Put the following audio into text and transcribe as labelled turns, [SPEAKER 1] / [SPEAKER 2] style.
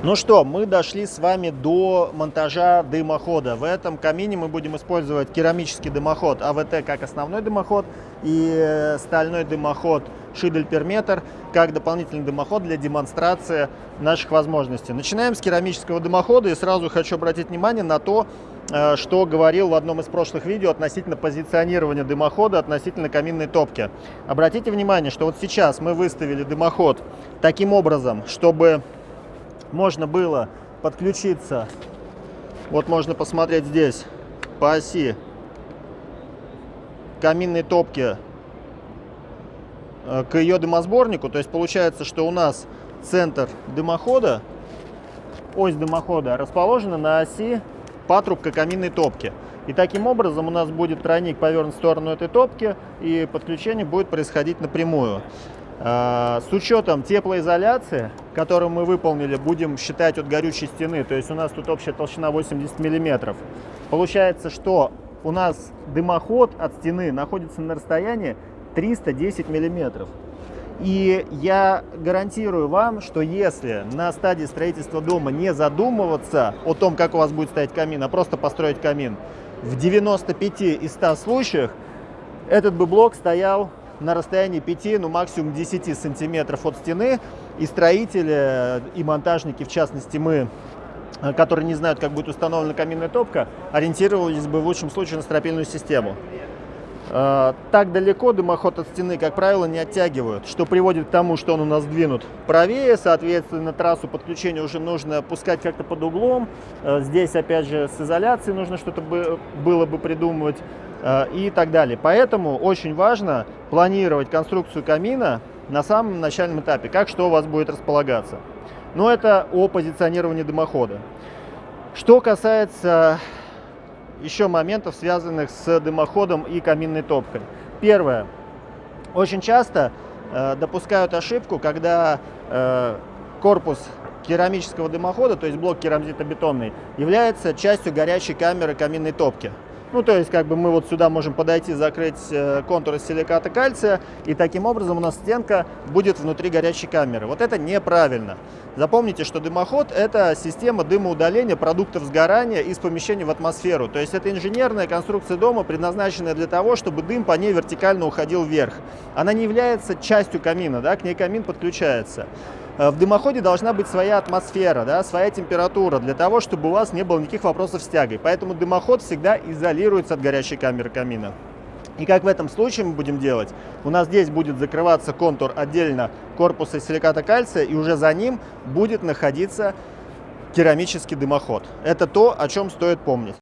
[SPEAKER 1] Ну что, мы дошли с вами до монтажа дымохода. В этом камине мы будем использовать керамический дымоход АВТ как основной дымоход и стальной дымоход Шидель-Перметр как дополнительный дымоход для демонстрации наших возможностей. Начинаем с керамического дымохода, и сразу хочу обратить внимание на то, что говорил в одном из прошлых видео относительно позиционирования дымохода, относительно каминной топки. Обратите внимание, что вот сейчас мы выставили дымоход таким образом, чтобы можно было подключиться, вот можно посмотреть здесь, по оси каминной топки к ее дымосборнику. То есть получается, что у нас центр дымохода, ось дымохода расположена на оси патрубка каминной топки. И таким образом у нас будет тройник повернут в сторону этой топки, и подключение будет происходить напрямую. С учетом теплоизоляции, которую мы выполнили, будем считать от горючей стены, то есть у нас тут общая толщина 80 мм. Получается, что у нас дымоход от стены находится на расстоянии 310 мм. И я гарантирую вам, что если на стадии строительства дома не задумываться о том, как у вас будет стоять камин, а просто построить камин, в 95 из 100 случаях этот бы блок стоял на расстоянии 5, ну максимум 10 сантиметров от стены, и строители, и монтажники, в частности мы, которые не знают, как будет установлена каминная топка, ориентировались бы в лучшем случае на стропильную систему. Так далеко дымоход от стены, как правило, не оттягивают, что приводит к тому, что он у нас сдвинут правее, соответственно, трассу подключения уже нужно пускать как-то под углом. Здесь, опять же, с изоляцией нужно что-то было бы придумывать и так далее. Поэтому очень важно планировать конструкцию камина на самом начальном этапе, как что у вас будет располагаться. Но это о позиционировании дымохода. Что касается еще моментов, связанных с дымоходом и каминной топкой. Первое. Очень часто допускают ошибку, когда корпус керамического дымохода, то есть блок керамзитобетонный, является частью горячей камеры каминной топки. Ну, то есть, как бы мы вот сюда можем подойти, закрыть контур из силиката кальция, и таким образом у нас стенка будет внутри горячей камеры. Вот это неправильно. Запомните, что дымоход – это система дымоудаления продуктов сгорания из помещения в атмосферу. То есть, это инженерная конструкция дома, предназначенная для того, чтобы дым по ней вертикально уходил вверх. Она не является частью камина, да, к ней камин подключается. В дымоходе должна быть своя атмосфера, да, своя температура, для того, чтобы у вас не было никаких вопросов с тягой. Поэтому дымоход всегда изолируется от горячей камеры камина. И как в этом случае мы будем делать? У нас здесь будет закрываться контур отдельно корпуса из силиката кальция, и уже за ним будет находиться керамический дымоход. Это то, о чем стоит помнить.